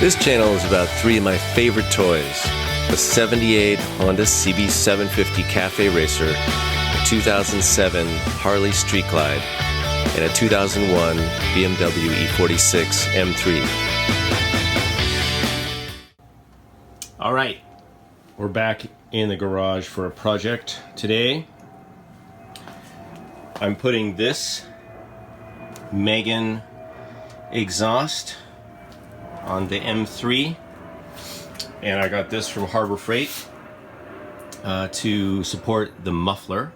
This channel is about three of my favorite toys: the 78 Honda CB750 Cafe Racer, a 2007 Harley Street Glide, and a 2001 BMW e46 M3. Alright, we're back in the garage for a project today. I'm putting this Megan exhaust on the M3, and I got this from Harbor Freight to support the muffler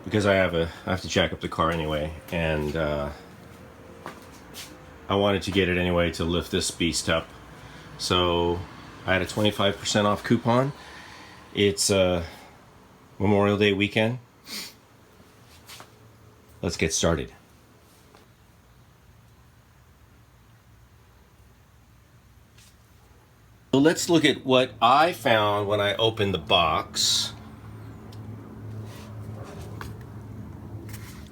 because I have to jack up the car anyway, and I wanted to get it anyway to lift this beast up. So I had a 25% off coupon. It's Memorial Day weekend. Let's get started. So let's look at what I found when I opened the box.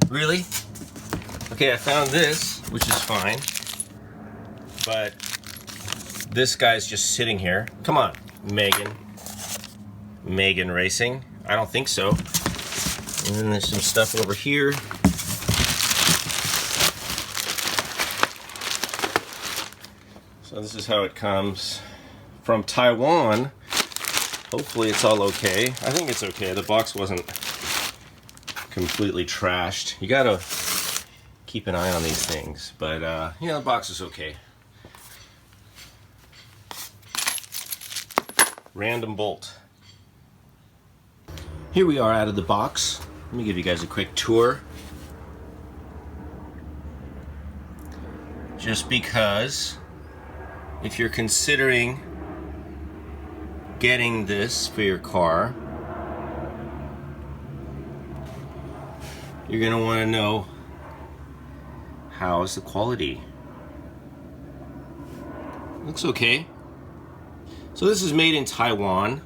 Really? Okay, I found this, which is fine. But this guy's just sitting here. Come on, Megan. Megan Racing? I don't think so. And then there's some stuff over here. So this is how it comes. From Taiwan. Hopefully it's all okay. I think it's okay. The box wasn't completely trashed. You gotta keep an eye on these things, but you know, the box is okay. Random bolt. Here we are out of the box. Let me give you guys a quick tour. Just because if you're considering getting this for your car, you're gonna want to know, how is the quality? Looks okay. So this is made in Taiwan.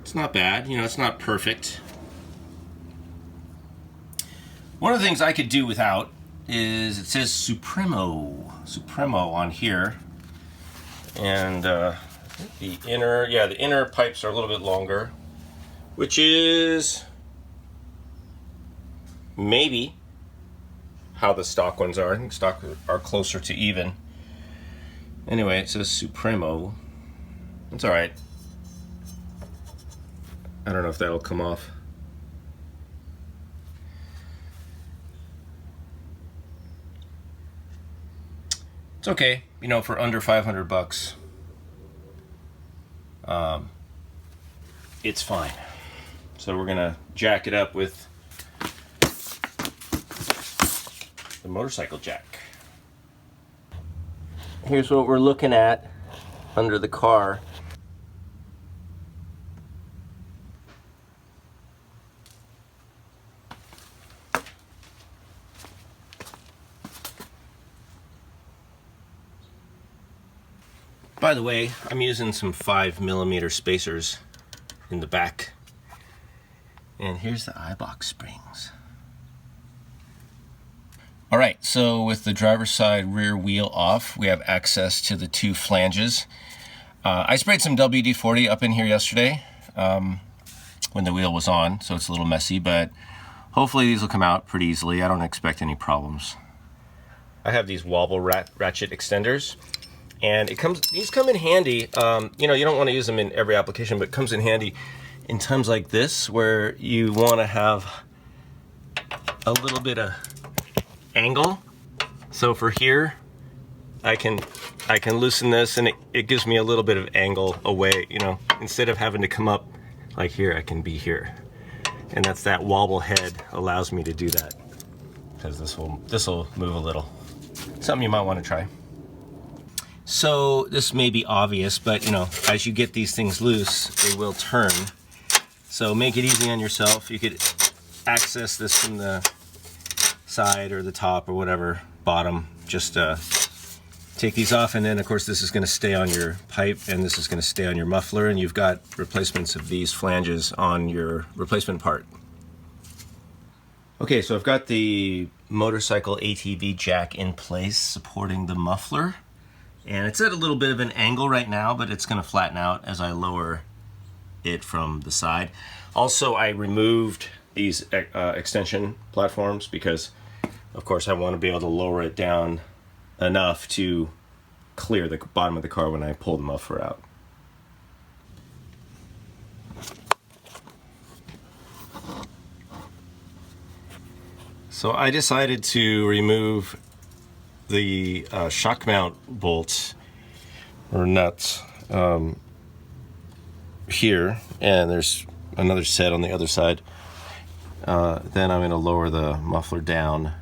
It's not bad, you know, it's not perfect. One of the things I could do without is, it says Supremo on here, and the inner pipes are a little bit longer, which is maybe how the stock ones are. I think stock are closer to even. Anyway, it says Supremo. It's alright. I don't know if that'll come off. It's okay, you know, for under 500 bucks. It's fine. So we're gonna jack it up with the motorcycle jack. Here's what we're looking at under the car. By the way, I'm using some 5mm spacers in the back. And here's the eye box springs. Alright, so with the driver's side rear wheel off, we have access to the two flanges. I sprayed some WD-40 up in here yesterday when the wheel was on, so it's a little messy, but hopefully these will come out pretty easily. I don't expect any problems. I have these wobble ratchet extenders. And these come in handy. You know, you don't want to use them in every application, but it comes in handy in times like this where you want to have a little bit of angle. So for here, I can loosen this, and it gives me a little bit of angle away. You know, instead of having to come up like here, I can be here, and that's that wobble head allows me to do that, because this will move a little. Something you might want to try. So this may be obvious, but you know, as you get these things loose, they will turn. So make it easy on yourself. You could access this from the side or the top or whatever, bottom. Just take these off, and then of course this is going to stay on your pipe, and this is going to stay on your muffler, and you've got replacements of these flanges on your replacement part. Okay, so I've got the motorcycle ATV jack in place supporting the muffler. And it's at a little bit of an angle right now, but it's going to flatten out as I lower it from the side. Also, I removed these extension platforms because, of course, I want to be able to lower it down enough to clear the bottom of the car when I pull the muffler out. So I decided to remove the shock mount bolts or nuts here, and there's another set on the other side. Then I'm going to lower the muffler down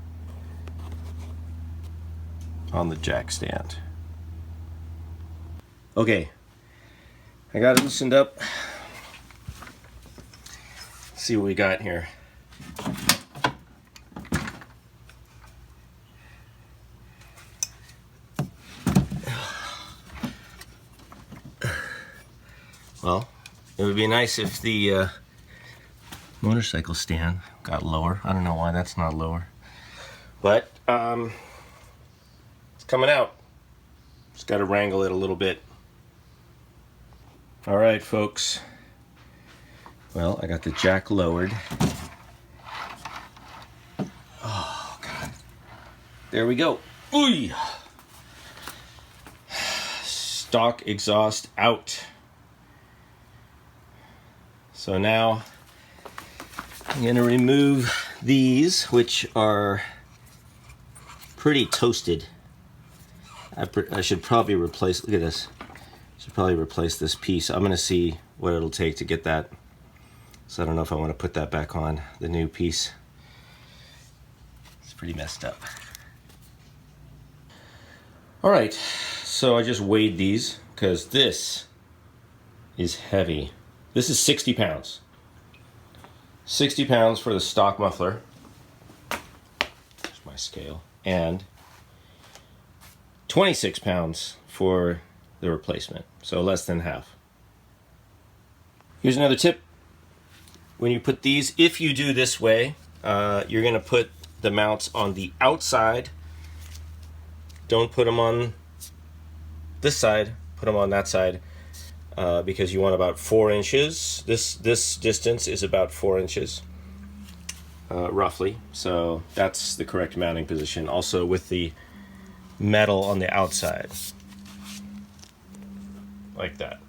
on the jack stand. Okay, I got it loosened up. Let's see what we got here. Well, it would be nice if the motorcycle stand got lower. I don't know why that's not lower, but it's coming out. Just got to wrangle it a little bit. All right, folks. Well, I got the jack lowered. Oh, God. There we go. Ooh. Stock exhaust out. So now I'm going to remove these, which are pretty toasted. I should probably replace, look at this. Should probably replace this piece. I'm going to see what it'll take to get that. So I don't know if I want to put that back on, the new piece. It's pretty messed up. All right, so I just weighed these because this is heavy. This is 60 pounds. 60 pounds for the stock muffler. There's my scale. And 26 pounds for the replacement. So less than half. Here's another tip. When you put these, if you do this way, you're going to put the mounts on the outside. Don't put them on this side. Put them on that side. Because you want about 4 inches. This distance is about 4 inches, roughly. So that's the correct mounting position. Also with the metal on the outside, like that.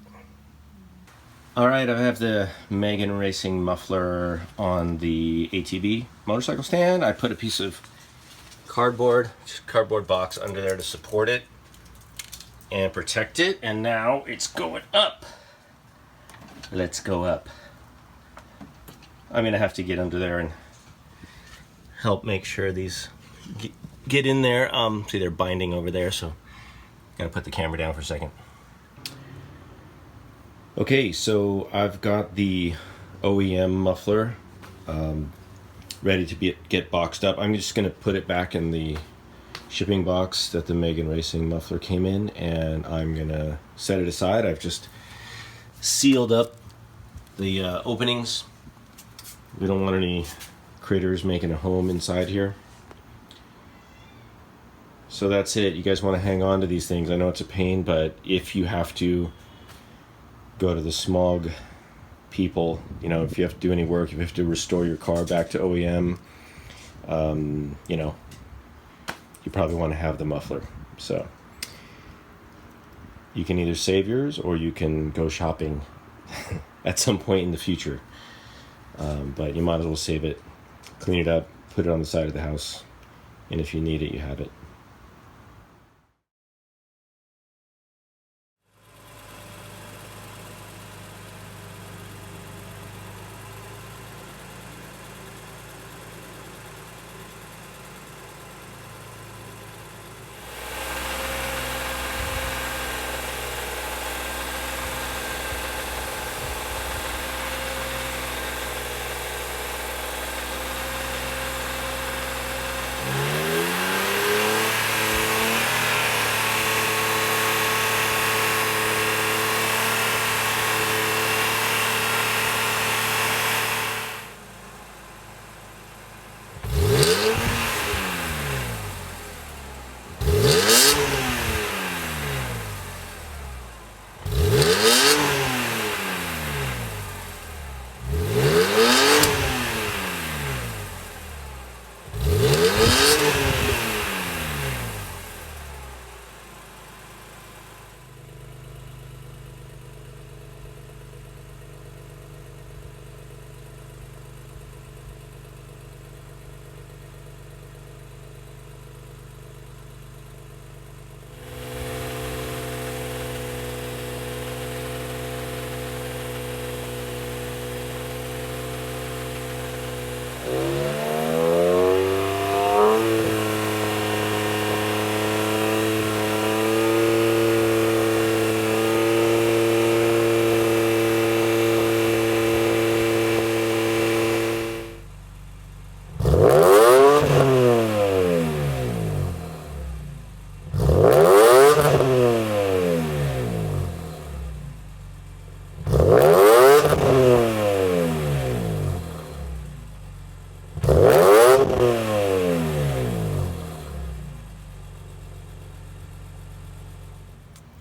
All right, I have the Megan Racing muffler on the ATV motorcycle stand. I put a piece of cardboard box under there to support it and protect it, and now it's going up. Let's go up. I'm gonna have to get under there and help make sure these get in there. See, they're binding over there, so gotta put the camera down for a second. Okay, so I've got the OEM muffler ready to get boxed up. I'm just gonna put it back in the shipping box that the Megan Racing muffler came in, and I'm gonna set it aside. I've just sealed up the openings. We don't want any critters making a home inside here. So that's it. You guys want to hang on to these things. I know it's a pain, but if you have to go to the smog people, you know, if you have to do any work, if you have to restore your car back to OEM, you know, you probably want to have the muffler. So you can either save yours or you can go shopping at some point in the future. But you might as well save it, clean it up, put it on the side of the house, and if you need it, you have it.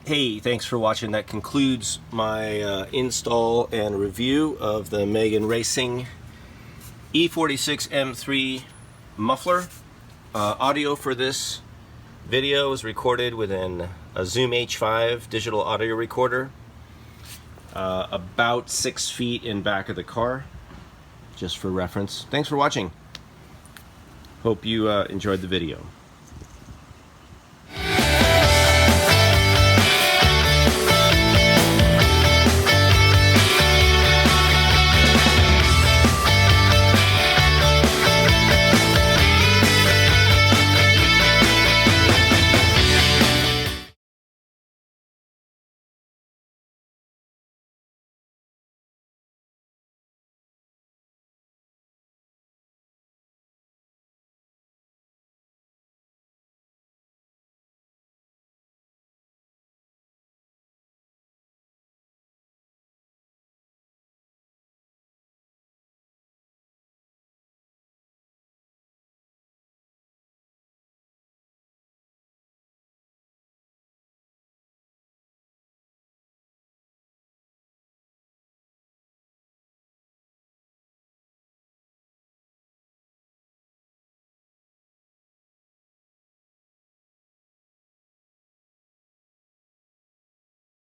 Hey, thanks for watching. That concludes my install and review of the Megan Racing e46 M3 muffler. Audio for this video is recorded within a Zoom H5 digital audio recorder, about 6 feet in back of the car, just for reference. Thanks for watching. Hope you enjoyed the video.